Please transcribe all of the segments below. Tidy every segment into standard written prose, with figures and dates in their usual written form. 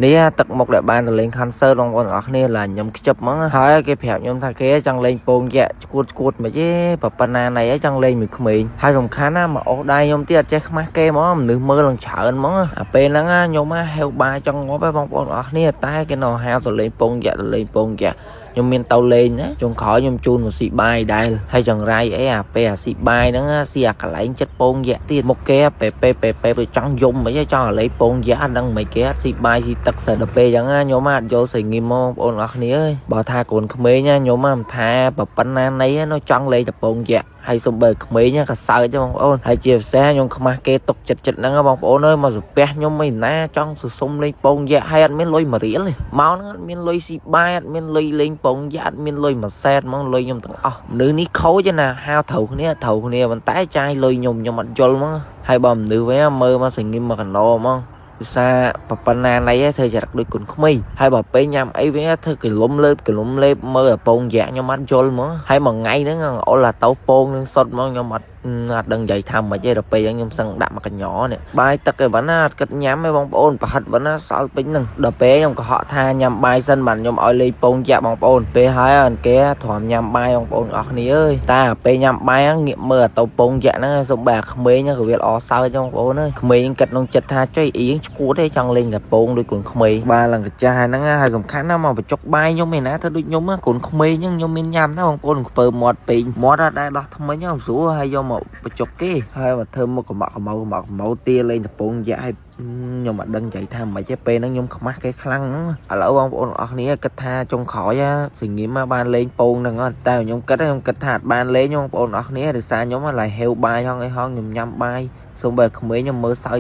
នេះទឹកមុខដែលបានទៅលេង concert បងប្អូនអរគ្នាlàខ្ញុំខ្ជិបហ្មងហើយគេប្រាប់ខ្ញុំថាគេចង់លេងពងយ៉ាក់ឈួតមិនទេប៉ុណ្ណាណៃចង់លេងមួយក្មេងហើយសំខាន់ណាមកអូសដៃខ្ញុំទៀតអត់ចេះខ្មាស់គេហ្មងមនុស្សមើលឡើងច្រើនហ្មងអាពេលហ្នឹងខ្ញុំហៅបាយចង់ងាប់ហើយបងប្អូនអរគ្នាតែគេនៅហៅទៅលេងពងយ៉ាក់ខ្ញុំមានទៅលេងណាចុងក្រោយខ្ញុំជូនមកស៊ីបាយដែរហើយចង្រៃអីអាពេលអាស៊ីបាយហ្នឹងស៊ីអាកន្លែងចិត្តពងយ៉ាក់ទៀតមុខគេពេលចង់យំអីចង់លេងពងយ៉ាក់អត់ដឹងមិនគេអត់ស៊ីបាយស៊ីទឹកសិនដល់ពេលអញ្ចឹងខ្ញុំអត់យល់ស្រីងីមបងប្អូនអរគ្នាអើយបើថាកូនក្មេងខ្ញុំមិនថាប៉ុណ្ណាណីnóចង់លេងតែពងយ៉ាក់ហើយសំបើក្មេងក៏សើចបងប្អូនហើយជាពិសេសខ្ញុំខ្មាស់គេទុកចិត្តហ្នឹងបងប្អូនអើយមកសំពះខ្ញុំមិនណាចង់សុំលេងពងយ៉ាក់ហើយអត់មានលុយមួយរៀលទេមកហ្នឹងអត់មានលុយស៊ីបាយអត់មានលុយលេងពងយ៉ាក់អត់មានលុយមួយសែតហ្មងលុយខ្ញុំទាំងអស់មនុស្សនេះខូចណាហៅត្រូវគ្នាប៉ុន្តែចាយលុយខ្ញុំអត់យល់ហ្មងហើយបើមនុស្សវិញមើលមកសង្ងីមមកកណោហ្មងឧស្សាហ៍ប៉ុណ្ណាណៃធ្វើចរិតដូចគុនក្មេងហើយបើពេលញ៉ាំអីវិញធ្វើកលុំលេបមើលពងយ៉ាក់ខ្ញុំអត់យល់ហ្មងហើយមួយថ្ងៃហ្នឹងអុលទៅពងនឹងសុតហ្មងខ្ញុំអត់ដឹងនិយាយថាមិនទេដល់ពេលខ្ញុំសឹងដាក់មកកញ្ញនេះបាយទឹកឯប៉ុណ្ណាអត់គិតញ៉ាំទេបងប្អូនប្រហិតប៉ុណ្ណាសល់ពេញហ្នឹងដល់ពេលខ្ញុំកុហកថាញ៉ាំបាយសិនបានខ្ញុំឲ្យលេងពងយ៉ាក់បងប្អូនពេលហើយអនគេទ្រាំញ៉ាំបាយបងប្អូនអរគ្នាអើយតែពេលញ៉ាំបាយងាកមើលទៅពងយ៉ាក់ហ្នឹងសុំបែក្មេងក៏វាល្អសើចបងប្អូនអើយក្មេងគិតក្នុងចិត្តថាចុយអីឈួតទេចង់លេងតែពងដូចកូនក្មេងបាទឡើងកាចាស់ហ្នឹងហើយសំខាន់ណាស់មកបញ្ចុកបាយខ្ញុំឯណាធ្វើដូចខ្ញុំកូនក្មេងហ្នឹងខ្ញុំមានញ៉ាំណាបងប្អូនខ្ពើមាត់ពេកមាត់អត់ដែរដោះថ្មិញស្រួលហើយយកមកបញ្ចុកគេហើយមកធ្វើមុខកំៅទាលេងតពងយ៉ាក់ឲ្យខ្ញុំអត់ដឹងចៃថាមិនទេពេលហ្នឹងខ្ញុំខ្មាស់គេខ្លាំងឥឡូវបងប្អូនអរគ្នាគិតថាចុងក្រោយសង្ងីមមកបានលេងពងហ្នឹងអត់តែខ្ញុំគិតថាអត់បានលេងបងប្អូនអរគ្នាដោយសារខ្ញុំឡើយហេវបាយហងអីហងខ្ញុំញ៉ាំបាយសូមបើក្មេងខ្ញុំមើលសើច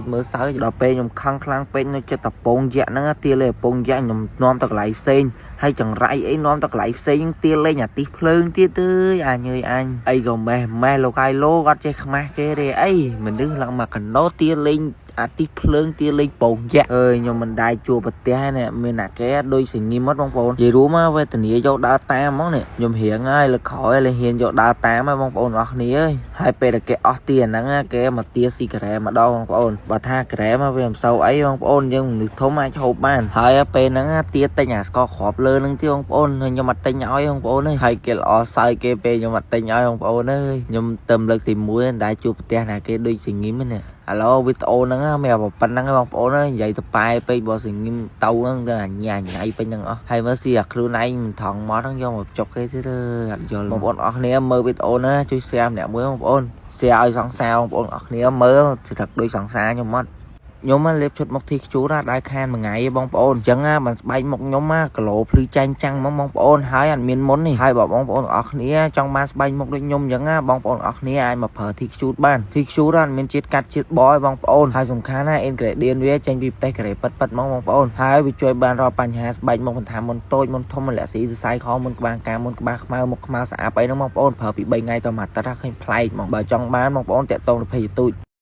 ដល់ពេលខ្ញុំខឹងខ្លាំងពេកនៅចិត្តតពងយ៉ាក់ហ្នឹងទាលេងពងយ៉ាក់ខ្ញុំនាំទៅកន្លែងផ្សេងហើយចង្រៃអីនាំទៅកន្លែងផ្សេងទាលេងអាទីភ្លើងទៀតអើយអញអញអីក៏ម៉េះលោកហើយលោកអត់ចេះខ្មាស់គេទេអីមនុស្សឡើងមកកណោទាលេងអាទីភ្លើងទាលេងពងយ៉ាក់អើយខ្ញុំមិនដែរជួបប្រទេសនេះមានអាគេដូចសង្ងីមត់បងប្អូននិយាយរួមវេទនាយកដើរតាមហ្មងនេះខ្ញុំរៀងហើយលើក្រោយលេហ៊ានយកដើរតាមហើយបងប្អូនអរគ្នាអើយហើយពេលតែគេអស់ទាហ្នឹងគេមកទាស៊ីការ៉េម្ដងបងប្អូនបើថាការ៉េមកវាមិនសូវអីបងប្អូនយើងមនុស្សធំអាចហូបបានហើយពេលហ្នឹងទាទិញអាស្ករគ្រាប់លើហ្នឹងទៀតបងប្អូនខ្ញុំអត់ទិញឲ្យបងប្អូនហើយគេល្អសើចគេពេលខ្ញុំអត់ទិញឲ្យបងប្អូនអើយខ្ញុំទៅលើកទី1មិនដែរជួបប្រទេសណាគេដូចសង្ងីមនេះឥឡូវវីដេអូហ្នឹងមានប៉ុណ្ណឹងបងប្អូននិយាយទៅប៉ែពេកបើសង្ងីមទៅហ្នឹងទៅញ៉ាញ៉ៃពេញហ្នឹងអស់ហើយមើលស៊ីអាខ្លួនឯងមិនថងមកហ្នឹងយកមកចុកគេទៀតអត់យល់បងប្អូនអស់គ្នាមើលវីដេអូណាជួយ share ម្នាក់មួយបងប្អូន share ឲ្យសង្សារបងប្អូនអស់គ្នាមើលស្ទឹកដូចសង្សារខ្ញុំអត់ខ្ញុំលេបឈុតមុខទីខ្ជូរដែរខានមួយថ្ងៃបងប្អូនអញ្ចឹងបានស្បែកមុខខ្ញុំគីឡូភ្លឺចាញ់ចាំងហ្មងបងប្អូនហើយអត់មានមុននេះហើយបើបងប្អូនអរគ្នាចង់បានស្បែកមុខដូចខ្ញុំអញ្ចឹងបងប្អូនអរគ្នាអាចមកប្រើទីខ្ជូរបានទីខ្ជូរអត់មានជាតិកាត់ជាតិបយបងប្អូនហើយសំខាន់ណា ingredient វាចេញពីប្រទេសកូរ៉េប៉ិតហ្មងបងប្អូនហើយវាជួយបានរាល់បញ្ហាស្បែកមុខមិនថាមុនតូចមុនធំមុនលាក់ស៊ីសរសៃខមុនក្បាលការមុនក្បាលខ្មៅមុខខ្មៅស្អាតអីហ្នឹងបងប្អូនប្រើពី3ថ្ងៃទៅមួយអាទិត្យឃើញប្លែកហ្មងបើចង់បានបងប្អូនតាក់ទងទៅភេទទូច